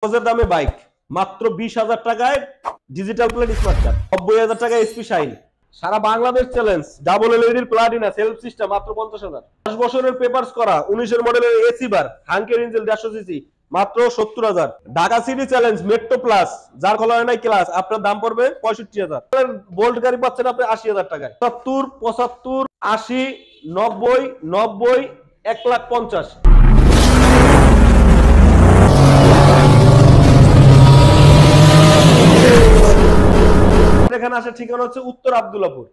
কাগজের দামে বাইক মাত্র 20,000 টাকায় ডিজিটাল প্লেট স্মার্ট কার্ড, 90,000 টাকায় এসপি শাইন, সারা Bangladesh challenge, double LED Platina self system মাত্র 50,000, 10 বছরের পেপারস করা 19 মডেলের এসি বার হাঙ্কের ইঞ্জিন 150 সিসি মাত্র 70,000, Dhaka city challenge metro plus যার খোলা নাই ক্লাস আপনার দাম পড়বে 65,000, বোল্ট গাড়ি পাচ্ছেন আপনি 80,000 টাকায়, 70, 75, 80, 90, 90, 1,50,000। এখানে আসার ঠিকানা হচ্ছে উত্তর আব্দুল্লাহপুর,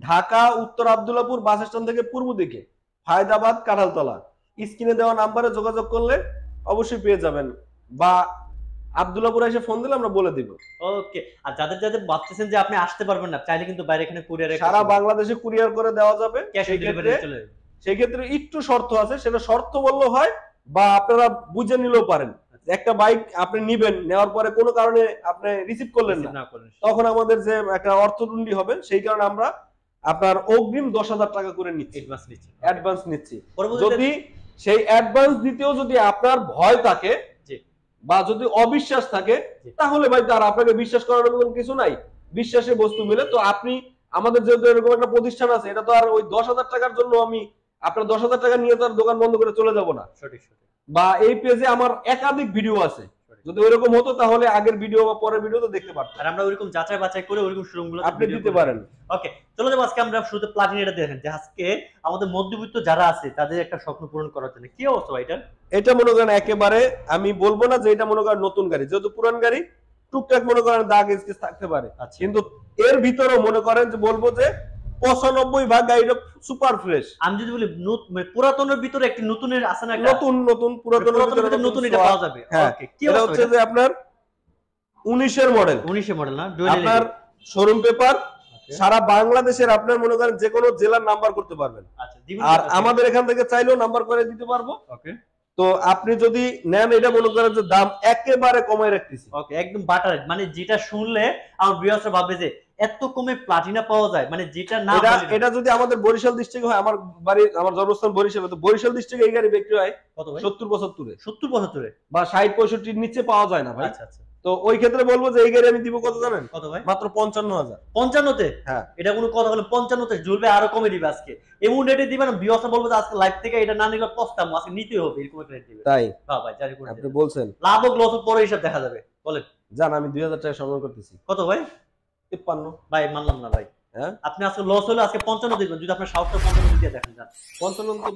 ঢাকা উত্তর আব্দুল্লাহপুর বাস স্ট্যান্ড থেকে পূর্ব দিকে ফায়দাবাদ কাঁঠালতলা। স্ক্রিনে দেওয়া নাম্বারে যোগাযোগ করলে অবশ্যই পেয়ে যাবেন, বা আব্দুল্লাহপুর এসে ফোন দিলে আমরা বলে দিব। ওকে, আর যাদের যাদের ভাবতেছেন যে আপনি আসতে পারবেন না, চাইলে কিন্তু বাইরে এখানে কুরিয়ারে সারা বাংলাদেশে কুরিয়ার করে দেওয়া যাবে। ক্যাশ অন ডেলিভারি চলে যাবে। সেই ক্ষেত্রে একটু শর্ত আছে, সেটা শর্ত বললে হয় বা আপনারা বুঝে নিলেও পারেন। একটা বাইক আপনি নিবেন, নেওয়ার পরে কোনো কারণে আপনি রিসিভ করলেন না, তখন আমাদের যে একটা অর্থদণ্ডী হবে, সেই কারণে আমরা আপনার অগ্রিম 10,000 টাকা করে নিচ্ছি, অ্যাডভান্স নিচ্ছি। যদি সেই অ্যাডভান্স দিতেও যদি আপনার ভয় থাকে বা যদি অবিশ্বাস থাকে, তাহলে ভাই তার আপনাকে বিশ্বাস করার মতো কিছু নাই, বিশ্বাসে বস্তু মিলে। তো আপনি আমাদের যেহেতু এরকম একটা প্রতিষ্ঠান আছে, এটা তো আর ওই 10,000 টাকার জন্য আমি আপনার 10,000 টাকা নিয়ে তার দোকান বন্ধ করে চলে যাব না। বা এই পেজে আমার একাধিক ভিডিও আছে, যদি ওইরকম হতো তাহলে আগের ভিডিও বা পরের ভিডিও তো দেখতে পারতেন, আর আমরা ওইরকম যাচাই বাছাই করে ওইরকম শোরুমগুলো আপনি দিতে পারেন। ওকে, চলো যাবো আজকে আমরা শুরুতে প্লাটিনাটা দেখেন, যে আজকে আমাদের মধ্যবিত্ত যারা আছে তাদের একটা স্বপ্ন পূরণ করার জন্য। কি অবস্থা ভাই এটার? এটা মনে করেন একেবারে আমি বলবো না যে এটা মনে করেন নতুন গাড়ি, যেহেতু পুরান গাড়ি টুকটাক মনে করেন দাগ স্কেচ থাকতে পারে, কিন্তু এর ভিতরেও মনে করেন যে বলবো যে 95% গাড়িটা সুপার ফ্রেশ। আমি যদি বলি পুরাতনের ভিতরে একটি নতুনের আছে না, নতুন পুরাতনের ভিতরে নতুন এটা পাওয়া যাবে। ওকে, কি হচ্ছে যে আপনার 19 এর মডেল, 19 এর মডেল না, আপনার শোরুম পেপার, সারা বাংলাদেশের আপনার মনে করেন যে কোনো জেলার নাম্বার করতে পারবেন। আর আমাদের এখান থেকে চাইলেও নাম্বার করে দিতে পারবো। ওকে, তো আপনি যদি নেন, এটা মনে করেন যে দাম একেবারে কমায় রাখতেছি। ওকে, একদম বাটার, মানে যেটা শুনলে আমার ভিউয়ার্সরা ভাববে যে এত কমে প্লাটিনা পাওয়া যায়, মানে যেটা না, এটা যদি আমাদের বরিশাল ডিস্ট্রিক্টে হয়, আমার জন্মস্থান বরিশাল, তো বরিশাল ডিস্ট্রিক্টে এই গাড়ি বিক্রি হয় কত ভাই? 70-75 বা 60-65 নিচে পাওয়া যায় না ভাই। আচ্ছা আচ্ছা, তো ওই ক্ষেত্রে বলবো যে এই গাড়ি আমি দিব কত জানেন? কত ভাই? মাত্র 55,000। 55 তে? হ্যাঁ, এটা কোনো কথা হলো? 55 তে ঝুলবে, আরো কমে দিবে আজকে, এমন রেটে দিবেন ভিউয়ার্সরা বলবো যে আজকে লাইভ থেকে এটা না নিলে পস্তাম, আজকে নিতে হবে, এরকম একটা রেট দিবে। তাই হ্যাঁ ভাই, জানি করে আপনি বলছেন লাভ ও লস পরে হিসাব দেখা যাবে। বলেন জান, আমি 2,000 টাকা সম্মান করতেছি। কত ভাই? 53 ভাই, মানলাম না ভাই। হ্যাঁ, আপনি আজকে লস হলো, আজকে 55 দিবেন, যদি আপনার সাহসটা 55 দিয়ে দেখেন। যান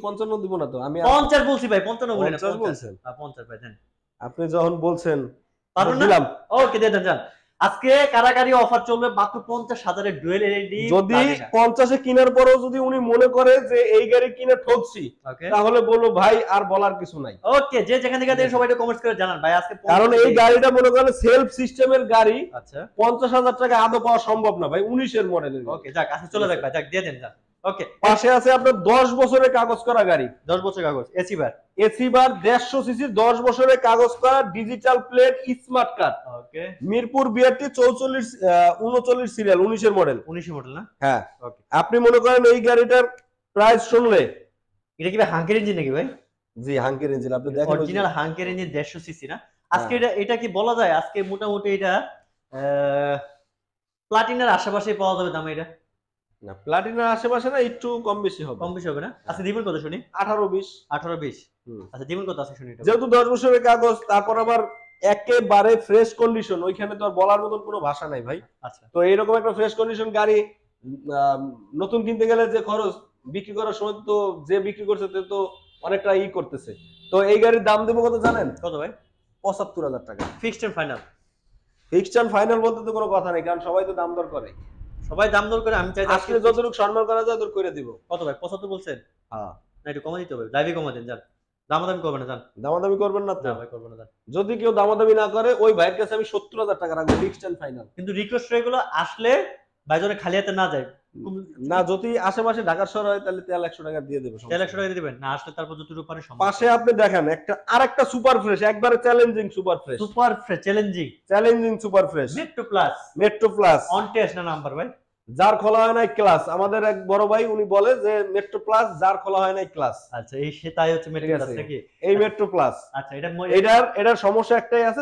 55 দিব না তো, আমি 50 বলছি ভাই, 55 বলেন না, 50 বলছেন। হ্যাঁ 50 ভাই দেন, আপনি যখন বলছেন দিলাম। ওকে, দিয়ে দেন। যান, আজকে কারাকারি অফার চলবে মাত্র 50,000 এর ডুয়েল এলইডি। যদি 50 এ কেনার পরেও যদি উনি মনে করে যে এই গাড়ি কিনে ঠকছি, তাহলে বলবো ভাই আর বলার কিছু নাই। ওকে, যে যেখান থেকে দেখেন সবাই কমেন্টস করে জানান ভাই আজকে, কারণ এই গাড়িটা মনে করেন সেলফ সিস্টেমের গাড়ি। আচ্ছা, 50,000 টাকা আদৌ পাওয়া সম্ভব না ভাই, 19 এর মডেলের। ওকে, যাক আজকে চলে যাক ভাই, যাক দিয়ে দেন। যান, ওকে, পাশে আছে আপনার 10 বছরের কাগজ করা গাড়ি, 10 বছরের কাগজ এসি বার 150 সিসি 10 বছরের কাগজ করা ডিজিটাল প্লেট স্মার্ট কার্ড। ওকে, মিরপুর বিআরটি 39 সিরিয়াল, 19 এর মডেল। 19 এর মডেল না? হ্যাঁ। ওকে, আপনি মনে করেন এই গাড়িটার প্রাইস শুনলে এটা কি ভাই হাঙ্কের ইঞ্জিন নাকি ভাই? জি, হাঙ্কের ইঞ্জিন। আপনি দেখেন অরিজিনাল হাঙ্কের ইঞ্জিন 150 সিসি না? আজকে এটা কি বলা যায় আজকে মোটামুটি এটা প্লাটিনার আশেপাশে পাওয়া যাবে দাম? এটা না, প্লাটিনার আশেপাশে না, একটু কম বেশি হবে। কম বেশি হবে না? আচ্ছা, দিবেন কত শুনি? 18-20। 18-20। আচ্ছা, দিবেন কত আছে শুনি? যেহেতু 10 বছরের কাগজ, তারপর আবার একেবারে ফ্রেশ কন্ডিশন, ওইখানে তো আর বলার মতন কোনো ভাষা নাই ভাই। আচ্ছা, তো এইরকম একটা ফ্রেশ কন্ডিশন গাড়ি নতুন কিনতে গেলে যে খরচ, বিক্রি করার সময় তো যে বিক্রি করছে তে তো অনেকটা করতেছে। তো এই গাড়ির দাম দেবো কত জানেন? কত ভাই? 75,000 টাকা। Fixed and final? Fixed and final বলতে তো কোনো কথা নেই, কারণ সবাই তো দাম দর করে। সবাই দাম দর করে, আমি চাই আজকে যতটুকু সম্মান করা যায় তোর করে দিব। কত ভাই? 75 বলছেন? হ্যাঁ, না একটু কমে দিতে হবে, লাইভে কমে দেন। যান, দামাদামি করবেন না। যান, দামাদামি করবেন না তো? না ভাই, করব না। যান, যদি কেউ দামাদামি না করে ওই ভাইয়ের কাছে আমি 70,000 টাকা রাখবো ফিক্সড এন্ড ফাইনাল। কিন্তু রিকোয়েস্ট এগুলো আসলে ভাইজনে খালি হাতে না যায় না, যদি আশেপাশে ঢাকার শহর হয় তাহলে তেল 100 টাকা দিয়ে দেব। তেল 100 টাকা দিয়ে দিবেন না? আসলে তারপর যতটুকু পারে সম্ভব। পাশে আপনি দেখেন আরেকটা সুপার ফ্রেশ, একবারে challenging super fresh. Super fresh challenging super fresh metro plus. Metro plus on test না নাম্বার ভাই? যার খোলা হয় নাই ক্লাস, আমাদের এক বড় ভাই উনি বলে যে মেট্রো প্লাস যার খোলা হয় নাই ক্লাস। আচ্ছা, এই সেটাই হচ্ছে মেট্রো প্লাস নাকি? এই মেট্রো প্লাস। আচ্ছা, এটার সমস্যা একটাই আছে,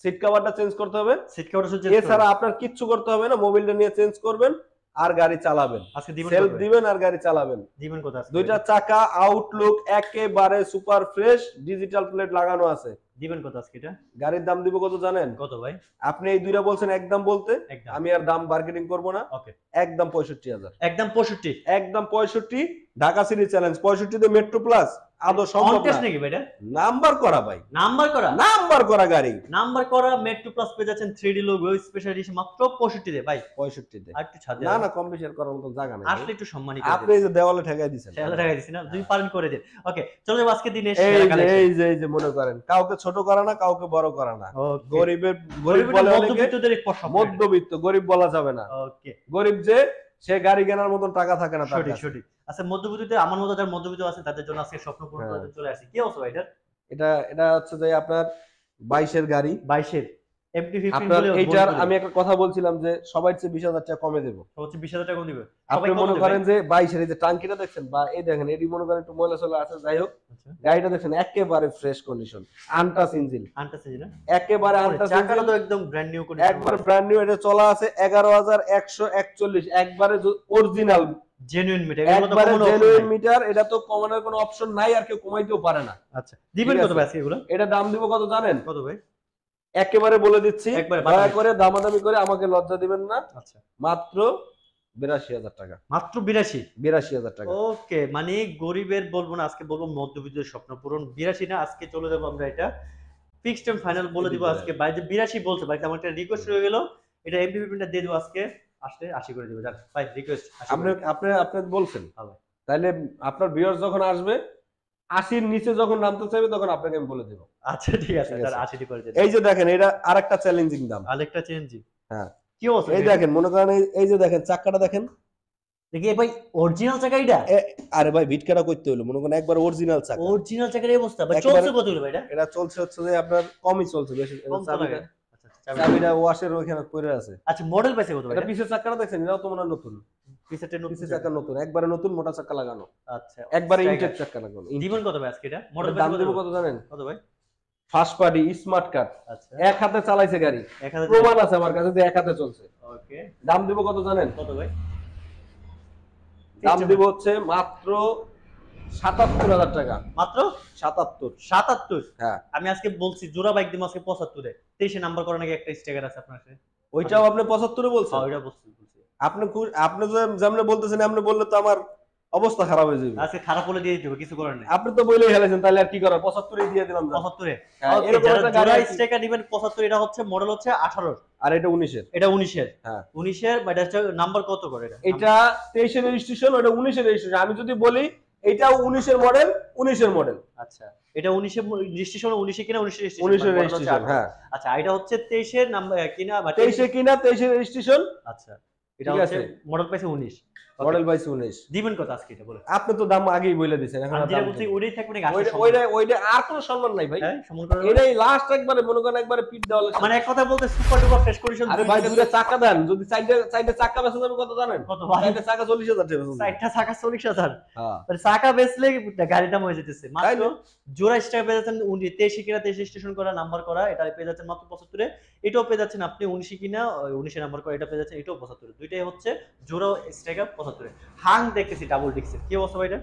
সিট কভারটা চেঞ্জ করতে হবে। সিট কভারটা চেঞ্জ করতে হবে, এছাড়া আপনার কিচ্ছু করতে হবে না, মোবাইলটা নিয়ে চেঞ্জ করবেন আর গাড়ি চালাবেন। আজকে দিবেন, সেলফ দিবেন আর গাড়ি চালাবেন। দিবেন কত আজকে? দুইটা চাকা আউটলুক একেবারে সুপার ফ্রেশ, ডিজিটাল প্লেট লাগানো আছে। দিবেন কত আজকে এটা? গাড়ির দাম দিব কত জানেন? কত ভাই? আপনি এই দুইটা বলছেন একদম বলতে, আমি আর দাম মার্কেটিং করব না। ওকে, একদম 65,000। একদম 65? একদম 65। ঢাকা সিটি চ্যালেঞ্জ 65 তে মেট্রো প্লাস আদৌ সম্ভব না নাকি ভাই? এটা নাম্বার করা ভাই, নাম্বার করা গাড়ি, নাম্বার করা মেট্রো প্লাস পেয়ে যাচ্ছেন 3D লোগো স্পেশাল এডিশন মাত্র 65 তে ভাই। 65 তে আর একটু ছাড় না না, কম বেশি করার মতো জায়গা নেই, আসলে একটু সম্মানী করে আপনি এই যে দেওয়ালে ঠেকাই দিবেন। দেওয়ালে ঠেকাই দিছেন না, দুই পারেন করে দেন। ওকে, চলো যাবো আজকে দিনের সেরা কালেকশন। এই যে মনে করেন কাউকে ছোট করা না, কাউকে বড় করা না, গরিব বলে অনেকে, মধ্যবিত্ত, গরিব বলা যাবে না। ওকে, গরিব যে সে গাড়ি কেনার মতন টাকা থাকে না তার কাছে। আচ্ছা, মধ্যবিত্ততে আমার মতো যারা মধ্যবিত্ত আছে তাদের জন্য আজকে স্বপ্ন পূরণ করতে চলে আসি। কি অবস্থা ভাই এটা হচ্ছে যে আপনার 22 এর গাড়ি, 22 এর MT-15 আপনার এইটার আমি একটা কথা বলছিলাম যে সবাই চেয়ে 20,000 টাকা কমে দেব। হচ্ছে 20,000 টাকা কম দিবে। আপনি মনে করেন যে 22 এর এই যে টাঙ্কিটা দেখছেন বা এই দেখেন এডি মনে করেন একটু ময়লা চলে আছে, যাই হোক গাড়িটা দেখেন একেবারে ফ্রেশ কন্ডিশন, আনটাচ ইঞ্জিন, একেবারে আনটাচ, চাকাটা তো একদম ব্র্যান্ড নিউ কন্ডিশন, একবারে ব্র্যান্ড নিউ। এটা চলা আছে 11,141, একবারে অরিজিনাল জেনুইন মিটার, একবারে জেনুইন মিটার। এটা তো কমানোর কোনো অপশন নাই, আর কেউ কমাইতেও পারে না। আচ্ছা, দিবেন কত ভাই আজকে এগুলো? এটা দাম দিব কত জানেন? কত ভাই? একেবারে বলে দিচ্ছি, দয়া করে দামাদামি করে আমাকে লজ্জা দিবেন না। আচ্ছা, মাত্র 82,000 টাকা। মাত্র 82,000 টাকা। ওকে, মানে গরিবের বলবো না, আজকে বলবো মধ্যবিত্তের স্বপ্ন পূরণ। 82 না, আজকে চলে যাবো আমরা এটা ফিক্সড টাইম ফাইনাল বলে দিব আজকে। ভাই যে 82 বলছে ভাই, আমার একটা রিকোয়েস্ট হয়ে গেল, এটা MT-15টা দিয়ে দেব আজকে, আসলে 80 করে দিব। জান ভাই রিকোয়েস্ট, আপনি বলছেন, তাহলে আপনার ভিউয়ার্স যখন আসবে 80 এর নিচে যখন নামতে চাইবে তখন আপনাকে আমি বলে দেব। আচ্ছা ঠিক আছে, তার 80 টি করে দেন। এই যে দেখেন এটা আরেকটা চ্যালেঞ্জিং দাম, আরেকটা চ্যালেঞ্জিং। হ্যাঁ, কি অবস্থা? এই দেখেন মনে করেন এই যে দেখেন চাকাটা দেখেন, দেখি ভাই অরিজিনাল চাকা এটা? আরে ভাই ভিটকাটা করতে হলো, মনে করেন একবার অরিজিনাল চাকা, অরিজিনাল চাকার এই অবস্থা ভাই। চলছে কত হলো ভাই এটা? এটা চলছে হচ্ছে যে আপনার কমই চলছে, বেশি চাবিটা, চাবিটা ওয়াশের ওখানে পড়ে আছে। আচ্ছা, মডেল পাইছে কত ভাই? এটা পিছের চাকাটা দেখছেন, এটাও তো মনে হয় নতুন, পিছের চাকা নতুন, একবারে নতুন মোটা চাকা লাগানো। আচ্ছা, একবারে ইনটেক চাকা লাগানো। দিবেন কত ভাই আজকে এটা? মডেল দাম দেব কত জানেন? কত ভাই? First party smart card. আচ্ছা, এক হাতে চালাইছে গাড়ি, প্রমাণ আছে আমার কাছে যে এক হাতে চলছে। ওকে, দাম দেব কত জানেন? কত ভাই? দাম দেব হচ্ছে মাত্র 77,000 টাকা। মাত্র 77। হ্যাঁ, আমি আজকে বলছি জোড়া বাইক দিব আজকে 75 এ। 23 নাম্বার করা নাকি একটা স্টিকার আছে আপনার কাছে, ওইটাও আপনি 75 এ বলছেন? হ্যাঁ, ওইটা বলছি। আপনি যেমন বলতেছেন এমনি বললে তো আমার অবস্থা খারাপ হয়ে যাবে। আজকে খারাপ হলে দিয়ে দিব, কিছু করার নেই। আপনি তো বলেই ফেলেছেন, তাহলে আর কি করার? 75 এ দিয়ে দিলাম। 75 এ এরকম একটা গাড়ি স্টিকার দিবেন 75। এটা হচ্ছে মডেল হচ্ছে 18 আর এটা 19 এর। এটা 19 এর। হ্যাঁ, 19 এর। বাট এটা নাম্বার কত করে? এটা 23 এর রেজিস্ট্রেশন, ওটা 19 এর রেজিস্ট্রেশন। আমি যদি বলি এটাও 19 এর মডেল, 19 এর মডেল। আচ্ছা, এটা 19 এর রেজিস্ট্রেশন, 19 এ কিনা 19 এর রেজিস্ট্রেশন, 19 এর রেজিস্ট্রেশন। হ্যাঁ, আচ্ছা, এটা হচ্ছে 23 এর নাম্বার কিনা, 23 এ কিনা, 23 এর রেজিস্ট্রেশন। আচ্ছা, এটা হচ্ছে মডেল পাইছে 19, মডেল পাইছে 19। দিবেন কত আজকে এটা বলে? আপনি তো দাম আগেই বলে দিয়েছেন, এখন দাম বলছি ওইটাই থাকবে নাকি? ওইটা আর কোনো সম্মান নাই ভাই। হ্যাঁ, সম্মান করার এটাই লাস্ট একবারে মনে করেন একবারে পিট দেওয়া লাগে, মানে এক কথা বলতে সুপার ডুপার ফ্রেশ কন্ডিশন। আরে ভাই দুইটা চাকা দেন, যদি সাইডে চাকা বেচা যাবে কত জানেন? কত ভাই? সাইডে চাকা 40,000 টাকা বেচা, সাইডটা চাকা 40,000। হ্যাঁ, মানে চাকা বেচলে গাড়ির দাম হয়ে যেতেছে মাত্র জোড়া স্টার পেয়ে যাচ্ছেন 23 কিনা, 23 স্টেশন করা, নাম্বার করা, এটা পেয়ে যাচ্ছেন মাত্র 75 এ। এটাও পেয়ে যাচ্ছেন আপনি 19 কিনা, 19 এ নাম্বার করা, এটা পেয়ে যাচ্ছেন এটাও 75 এ। দুইটাই হচ্ছে জোড়া স্ট্রাইকার 75 এ। হাং দেখতেছি ডাবল ডিক্সের, কি অবস্থা ভাই এটা?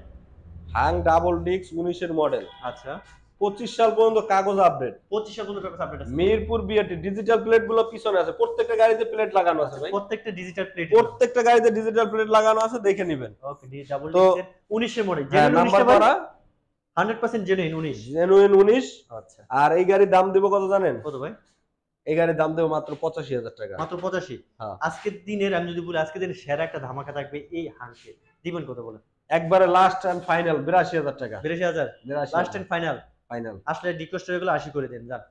হাং ডাবল ডিক্স 19 এর মডেল। আচ্ছা, 25 সাল পর্যন্ত কাগজ আপডেট, 25 সাল পর্যন্ত কাগজ আপডেট আছে। মিরপুর বিআরটি ডিজিটাল প্লেট গুলো পিছনে আছে, প্রত্যেকটা গাড়িতে প্লেট লাগানো আছে ভাই, প্রত্যেকটা ডিজিটাল প্লেট, প্রত্যেকটা গাড়িতে ডিজিটাল প্লেট লাগানো আছে, দেখে নেবেন। ওকে, ডাবল ডিক্সের 19 এর মডেল, জেনুইন নাম্বার করা, 100% জেনুইন 19। আচ্ছা, আর এই গাড়ির দাম দেব কত জানেন? কত ভাই? এই গাড়ির দাম দেব মাত্র 85,000 টাকা। মাত্র 85? হ্যাঁ, আজকের দিনের আমি যদি বলি আজকের দিনে সেরা একটা ধামাকা থাকবে এই হাংকে। দিবেন কত বলেন? একবারে লাস্ট এন্ড ফাইনাল 82,000 টাকা। 82,000 লাস্ট এন্ড ফাইনাল। আসলে রিকোয়েস্ট হয়ে গেল 80 করে দেন, যান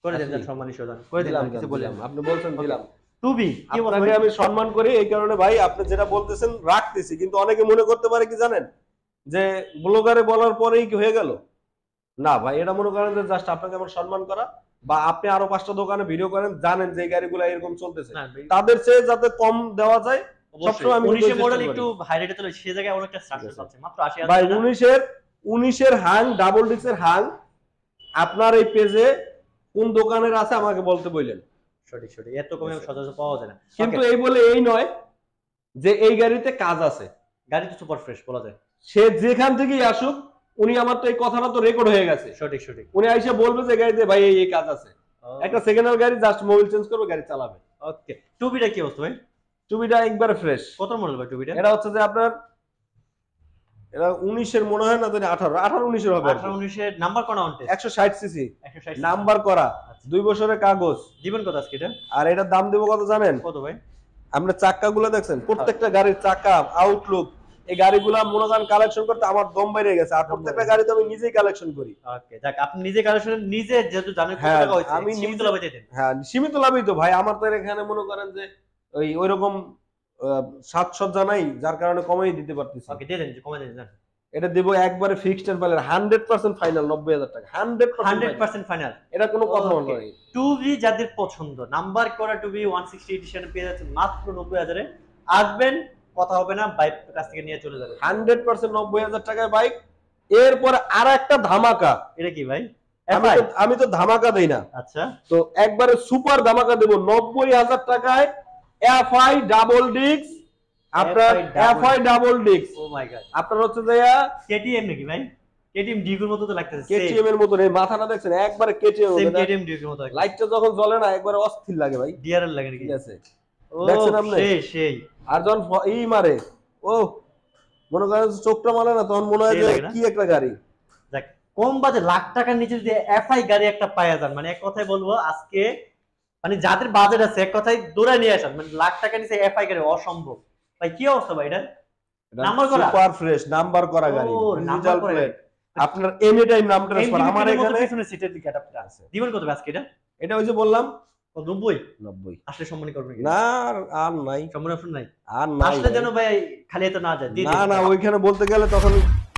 করে দেন, সম্মানী সদান করে দিলাম। কিছু বলেন, আপনি বলছেন দিলাম। টুবি কি বলবো, আমি সম্মান করি এই কারণে ভাই, আপনি যেটা বলতেছেন রাখতেছি, কিন্তু অনেকে মনে করতে পারে কি জানেন, যে ব্লগারে বলার পরেই কি হয়ে গেল? না ভাই, এটা মনে করেন যে জাস্ট আপনাকে আমার সম্মান করা, বা আপনি আরো 5টা দোকানে ভিডিও করেন, জানেন যে এই গাড়িগুলো এরকম চলতেছে, তাদের চেয়ে যাতে কম দেওয়া যায় সবসময় আমি 19 মডেল একটু হাই রেটে চলে, সেই জায়গায় অনেকটা সাকসেস পাচ্ছে মাত্র 80,000 ভাই। 19 এর হাং ডাবল ডিস্কের হাং আপনার এই পেজে কোন দোকানের আছে আমাকে বলতে বললেন। সঠিক সঠিক, এত কমে সচরাচর পাওয়া যায় না। কিন্তু এই বলে এই নয় যে এই গাড়িতে কাজ আছে, গাড়ি তো সুপার ফ্রেশ বলা যায়। সে যেখান থেকেই আসুক, উনি আমার তো এই কথাটা তো রেকর্ড হয়ে গেছে। সঠিক সঠিক, উনি আইসা বলবে যে গাড়িতে ভাই এই কাজ আছে। একটা সেকেন্ড হ্যান্ড গাড়ি জাস্ট মোবিল চেঞ্জ করবে, গাড়ি চালাবে। ওকে, টুবিটা কি অবস্থা ভাই? টুবিটা একবারে ফ্রেশ। কত মডেল ভাই টুবিটা? এটা হচ্ছে যে আপনার এটা 19 এর মনে হয় না, জানি 18 19 এর হবে। 18 19 এর নাম্বার কোন আউন্টে? 160 সিসি নাম্বার করা, 2 বছরের কাগজ। দিবেন কত আজকে এটা? আর এটার দাম দেব কত জানেন? কত ভাই? আপনি চাক্কাগুলো দেখছেন, প্রত্যেকটা গাড়ির চাকা, আউটলুক, এই গাড়িগুলো মনে করেন কালেকশন করতে আমার দম বাইরে গেছে। আর প্রত্যেকটা গাড়ি তো আমি নিজেই কালেকশন করি। ওকে, যাক, আপনি নিজে কালেকশন নিজে যেহেতু জানেন কত টাকা হইছে, আমি সীমিত লাভে দিতেন। হ্যাঁ, সীমিত লাভই তো ভাই। আমার তো এখানে মনে করেন যে ওইরকম সাজসজ্জা নাই, যার কারণে কমেই দিতে পারতেছি। ওকে, দিয়ে দেন, কমে দেন। এটা দেব একবারে ফিক্সড এন্ড ফাইনাল 100% ফাইনাল 90,000 টাকা। 100% ফাইনাল, এটা কোনো কথা নয়। 2B যাদের পছন্দ, নাম্বার করা 2B 160 এডিশনে পেয়ে যাচ্ছেন মাত্র 90,000 এ। আসবেন, কথা হবে না, বাইক কাছ থেকে নিয়ে চলে যাবেন 100% 90,000 টাকায় বাইক। এরপর আর একটা ধামাকা। এটা কি ভাই? আমি তো ধামাকা দেই না। আচ্ছা, তো একবারে সুপার ধামাকা দেব 90,000 টাকায় এফআই ডাবল ডিস্ক। আপনার এফআই ডাবল ডিস্ক, ও মাই গড, আপনার হচ্ছে যে কেটিএম নাকি ভাই? কেটিএম ডিউকের মতো তো লাগতেছে। কেটিএম এর মতো, এই মাথাটা দেখছেন একবারে কেটিএম এর মতো। কেটিএম ডিউকের মতো, লাইটটা যখন জ্বলে না একবারে অস্থির লাগে ভাই। ডিআরএল লাগে নাকি? ঠিক আছে, ও দেখছেন আপনি? সেই আর যখন মারে, ও মনে করেন চোখটা মারে না, তখন মনে হয় যে কি একটা গাড়ি। দেখ, কম বাজে লাখ টাকার নিচে যদি এফআই গাড়ি একটা পাওয়া যান, মানে এক কথায় বলবো আজকে, মানে যাদের বাজেট আছে এক কথায় দৌড়ায় নিয়ে আসেন, মানে লাখ টাকার নিচে এফআই গাড়ি অসম্ভব। ভাই কি অবস্থা ভাই এটা? নাম্বার করা, সুপার ফ্রেশ নাম্বার করা গাড়ি, ডিজিটাল প্লেট, আপনার এনি টাইম নাম ট্রান্সফার। আমার এখানে পিছনে সিটের দিকে অ্যাডাপ্টার আছে। দিবেন কত আজকে এটা? এটা ওই যে বললাম 90 আসলে সম্মান করবেন না, আর নাই সম্মান অপশন নাই, আর নাই আসলে যেন ভাই খালি এত না যায়। না না, ওইখানে বলতে গেলে তখন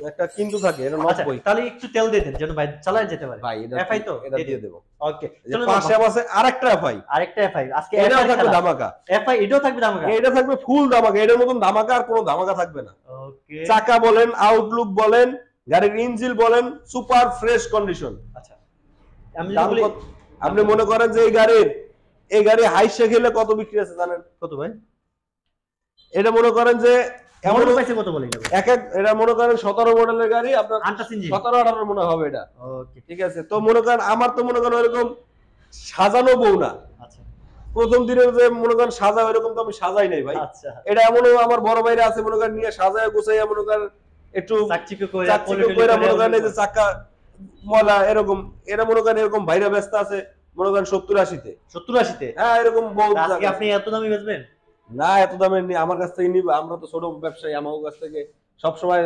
একটা কিন্তু থাকে। এটা 90। তাহলে একটু তেল দিয়ে দেন যেন ভাই চালায় যেতে পারে। ভাই এফআই তো এটা দিয়ে দেব। ওকে, চলো পাশে আছে আরেকটা এফআই। আজকে এটাও থাকবে ধামাকা। এফআই এটাও থাকবে ধামাকা। এটা থাকবে ফুল ধামাকা। এটার মতন ধামাকা আর কোনো ধামাকা থাকবে না। ওকে, চাকা বলেন, আউটলুক বলেন, গাড়ির ইঞ্জিন বলেন, সুপার ফ্রেশ কন্ডিশন। আচ্ছা, আমি যদি বলি, আপনি মনে করেন যে এই গাড়ি হাইসে খেলে কত বিক্রি আছে জানেন? কত ভাই? এটা মনে করেন যে এমন পাইছে কত বলি না, এটা মনে করেন 17 মডেলের গাড়ি, আপনার আনটাস ইঞ্জিন 17-18 মনে হবে এটা। ওকে, ঠিক আছে। তো মনে করেন আমার তো মনে করেন এরকম সাজানো বউ না। আচ্ছা, প্রথম দিনের যে মনে করেন সাজা, এরকম তো আমি সাজাই নাই ভাই। আচ্ছা, এটা এমন আমার বড় ভাইরা আছে মনে করেন নিয়ে সাজায় গোছাইয়া মনে করেন একটু চাকচিকে কইরা মনে করেন এই যে চাকা ময়লা এরকম, এরা মনে করেন এরকম ভাইরা ব্যস্ত আছে মনে করেন 70-80-তে। 70-80-তে? হ্যাঁ, এরকম বউ। আজকে আপনি এত দামি বেচবেন? না, এত দামে আমার কাছ থেকে নিবা। আমরা তো ছোট ব্যবসায়ী, আমার কাছ থেকে সবসময়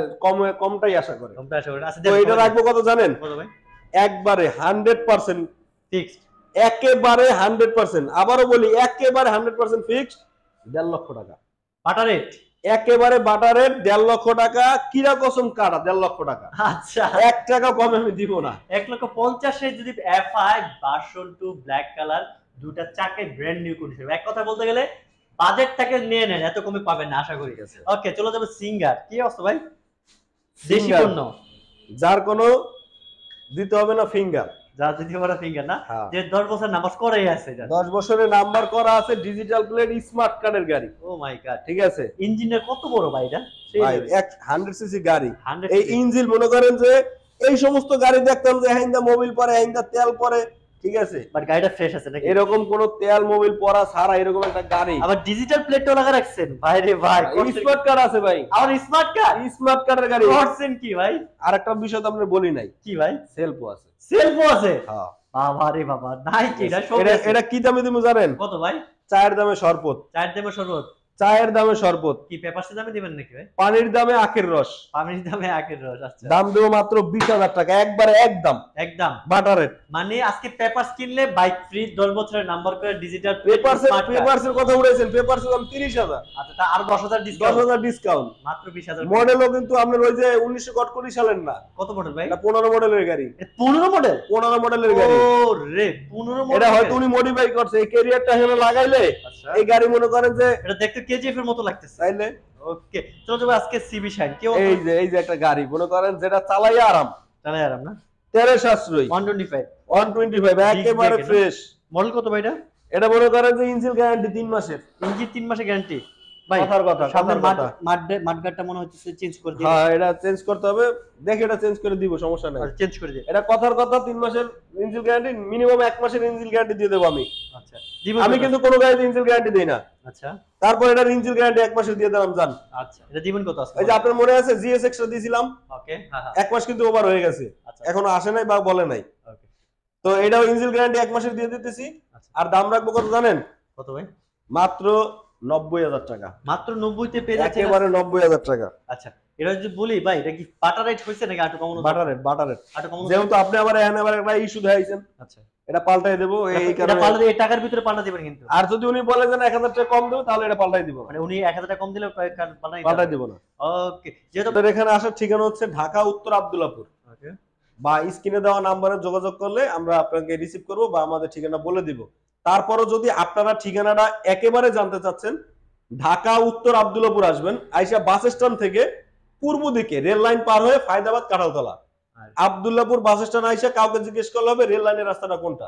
কমটাই আশা করে। তো এটা রাখবো কত জানেন? একবারে 100% ফিক্সড, একেবারে 100%। আবারও বলি, একেবারে 100% ফিক্সড 1.5 লক্ষ টাকা বাটার রেট। একেবারে বাটার রেট 1.5 লক্ষ টাকা। কিরা কসম কাটা 1.5 লক্ষ টাকা। আচ্ছা, 1 টাকা কমে আমি দিব না। 1,50,000 যদি এফআই ভার্সন 2 ব্ল্যাক কালার, দুটা চাকায় ব্র্যান্ড নিউ কন্ডিশন, এক কথা বলতে গেলে বাজেটটাকে নিয়ে নেন, এত কমে পাবেন না আশা করি। ওকে, চলে যাবে সিঙ্গার। কি অবস্থা ভাই? দেশি পণ্য, যার কোনো দিতে হবে না ফিঙ্গার, যা দিতে পারে ফিঙ্গার না, যে 10 বছর নামাজ করাই আছে, 10 বছরের নাম্বার করা আছে, ডিজিটাল প্লেট, স্মার্ট কার্ডের গাড়ি। ও মাই গড, ঠিক আছে। ইঞ্জিনের কত বড় ভাই এটা? ভাই 100 সিসি গাড়ি। এই ইঞ্জিন মনে করেন যে এই সমস্ত গাড়ি দেখতাম যে হাইন্দা মোবিল পরে, হাইন্দা তেল পরে, ঠিক আছে, বাট গাড়িটা ফ্রেশ আছে নাকি? এরকম কোন তেল মোবিল পরা ছাড়া এরকম একটা গাড়ি। আবার ডিজিটাল প্লেটও লাগা রাখছেন ভাই রে ভাই। স্মার্ট কার্ড আছে ভাই। আর স্মার্ট কার্ডের গাড়ি করছেন কি ভাই? আরেকটা বিষয় তো আপনি বলি নাই। কি ভাই? সেলফও আছে। সেলফও আছে? হ্যাঁ। বাবা রে বাবা, নাই কি এটা কি দামে দিমু জানেন? কত ভাই? 4 দামে শরবত। 4 দামে শরবত চায়ের দামে শরবত। কি পেপারসের দামে দিবেন নাকি ভাই? পানির দামে আখের রস। পানির দামে আখের রস। আচ্ছা, দাম দেবো মাত্র 20,000 টাকা, একবারে একদম একদম বাটারের। মানে আজকে পেপারস কিনলে বাইক ফ্রি, 10 বছরের নাম্বার করে ডিজিটাল পেপারসের কথা উঠেছেন, পেপারসের দাম 30,000। আচ্ছা, তা আর 10,000 ডিসকাউন্ট, 10,000 ডিসকাউন্ট, মাত্র 20,000। মডেলও কিন্তু আপনার ওই যে 1920 সালের না। কত মডেল ভাই? এটা 15 মডেলের গাড়ি। 15 মডেল? 15 মডেলের গাড়ি। ও রে, 15 মডেল। এটা হয়তো উনি মডিফাই করছে, এই ক্যারিয়ারটা এখানে লাগাইলে এই গাড়ি মনে করেন যে এটা দেখতে কেজিএফ এর মতো লাগতেছে। তাইলে ওকে, চলো যাবে আজকে সিবি শাইন। কেউ এই যে একটা গাড়ি মনে করেন যেটা চালাইয়া আরাম, চালাইয়া আরাম না, তেরে সাশ্রয়ী। 125 একেবারে ফ্রেশ। মডেল কত ভাই এটা? এটা মনে করেন যে ইঞ্জিন গ্যারান্টি 3 মাসের। ইঞ্জিন 3 মাসের গ্যারান্টি ভাই। কথার কথা, সামনে মাডগার্ডটা মনে হচ্ছে চেঞ্জ করে দিই। হ্যাঁ, এটা চেঞ্জ করতে হবে, দেখে এটা চেঞ্জ করে দিব, সমস্যা নাই। চেঞ্জ করে দিই। এটা কথার কথা 3 মাসের ইঞ্জিন গ্যারান্টি, মিনিমাম 1 মাসের ইঞ্জিন গ্যারান্টি দিয়ে দেব আমি। আচ্ছা, আমি কিন্তু কোনো গাড়িতে ইঞ্জিন গ্যারান্টি দেই না। আচ্ছা, তারপর এটার ইঞ্জিন গ্যারান্টি 1 মাসের দিয়ে দিলাম জান। আচ্ছা, এটা দিবেন কত আজকে? এই যে আপনার মনে আছে জিএস এক্সট্রা দিয়েছিলাম। ওকে, হ্যাঁ হ্যাঁ, 1 মাস কিন্তু ওভার হয়ে গেছে, এখনো আসে নাই বা বলে নাই। ওকে, তো এটাও ইঞ্জিন গ্যারান্টি 1 মাসের দিয়ে দিতেছি। আর দাম রাখবো কত জানেন? কত ভাই? মাত্র 90,000 টাকা। মাত্র 90 তে পেয়ে যাচ্ছে, একেবারে 90,000 টাকা। আচ্ছা, এটা যদি বলি ভাই, এটা কি বাটার রেট হইছে নাকি আটু কমানো? Butter rate. যেহেতু আপনি আবার এখানে আবার একটা ইস্যু দেখাইছেন, আচ্ছা, এটা পাল্টাই দেব। এই কারণে এটা পাল্টাই, এই টাকার ভিতরে পাল্টা দিবেন কিন্তু। আর যদি উনি বলে যে 1000 টাকা কম দেব, তাহলে এটা পাল্টাই দিব। মানে উনি 1000 টাকা কম দিলে পাল্টাই দিব না। ওকে, যেহেতু আপনাদের এখানে আসার ঠিকানা হচ্ছে ঢাকা উত্তর আব্দুল্লাহপুর। ওকে, বা স্ক্রিনে দেওয়া নম্বরে যোগাযোগ করলে আমরা আপনাকে রিসিভ করব বা আমাদের ঠিকানা বলে দিব। তারপরও যদি আপনারা ঠিকানাটা একেবারে জানতে চাচ্ছেন, ঢাকা উত্তর আব্দুল্লাহপুর আসবেন, আইসা বাস স্ট্যান্ড থেকে পূর্ব দিকে রেল লাইন পার হয়ে ফায়দাবাদ কাঁঠালতলা, আব্দুল্লাহপুর বাস স্ট্যান্ড আইসা কাউকে জিজ্ঞেস করলে হবে রেল লাইনের রাস্তাটা কোনটা।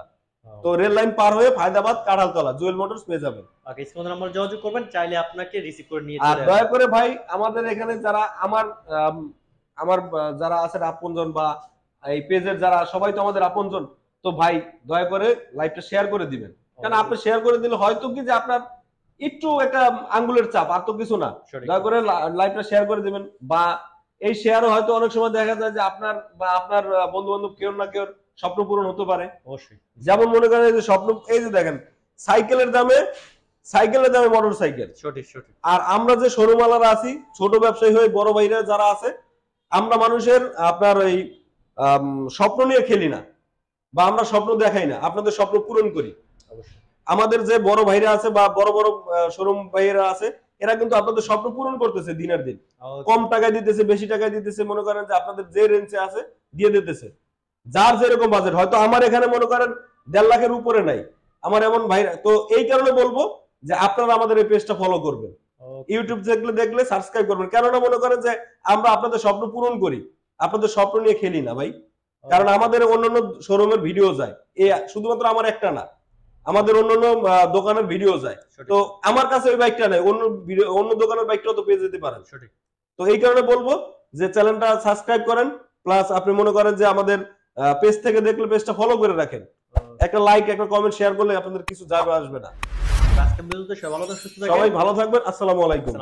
তো রেল লাইন পার হয়ে ফায়দাবাদ কাঁঠালতলা জুয়েল মোটরস পেয়ে যাবেন। ওকে, স্ক্রিনে নাম্বার যোগাযোগ করবেন, চাইলে আপনাকে রিসিভ করে নিয়ে আর দয়া করে ভাই, আমাদের এখানে যারা আমার যারা আছেন আপনজন বা এই পেজের যারা সবাই তো আমাদের আপনজন, তো ভাই দয়া করে লাইভটা শেয়ার করে দিবেন। কারণ আপনি শেয়ার করে দিলে হয়তো কি যে আপনার একটু একটা আঙ্গুলের চাপ, আর তো কিছু না। দয়া করে লাইভটা শেয়ার করে দিবেন। বা এই শেয়ারও হয়তো অনেক সময় দেখা যায় যে আপনার বা আপনার বন্ধু বান্ধব কেউ না কেউ স্বপ্ন পূরণ হতে পারে। অবশ্যই, যেমন মনে করেন যে স্বপ্ন, এই যে দেখেন সাইকেলের দামে মোটর সাইকেল। সঠিক। আর আমরা যে শোরুমওয়ালারা আছি, ছোট ব্যবসায়ী হয়ে বড় ভাইরা যারা আছে, আমরা মানুষের আপনার ওই স্বপ্ন নিয়ে খেলি না বা আমরা স্বপ্ন দেখাই না, আপনাদের স্বপ্ন পূরণ করি। আমাদের যে বড় ভাইরা আছে বা বড় বড় শোরুম ভাইরা আছে, এরা কিন্তু আপনাদের স্বপ্ন পূরণ করতেছে দিনের দিন। কম টাকায় দিতেছে, বেশি টাকায় দিতেছে, মনে করেন যে আপনাদের যে রেঞ্জে আছে দিয়ে দিতেছে, যার যেরকম বাজেট। হয়তো আমার এখানে মনে করেন 1.5 লাখের উপরে নাই আমার এমন ভাইরা। তো এই কারণে বলবো যে আপনারা আমাদের এই পেজটা ফলো করবেন, ইউটিউব দেখলে সাবস্ক্রাইব করবেন। কেননা মনে করেন যে আমরা আপনাদের স্বপ্ন পূরণ করি, আপনাদের স্বপ্ন নিয়ে খেলি না ভাই। কারণ আমাদের অন্যান্য শোরুমের ভিডিও যায়, এই শুধুমাত্র আমার একটা না, আমাদের অন্যান্য দোকানের ভিডিও যায়। তো আমার কাছে ওই বাইকটা নাই, অন্য দোকানের বাইকটাও তো পেয়ে যেতে পারেন। তো এই কারণে বলবো যে চ্যানেলটা সাবস্ক্রাইব করেন, প্লাস আপনি মনে করেন যে আমাদের পেজ থেকে দেখলে পেজটা ফলো করে রাখেন। একটা লাইক, একটা কমেন্ট, শেয়ার করলে আপনাদের কিছু যাবে আসবে না। আজকে ভিডিওতে সবাই ভালো থাকবেন। আসসালামু আলাইকুম।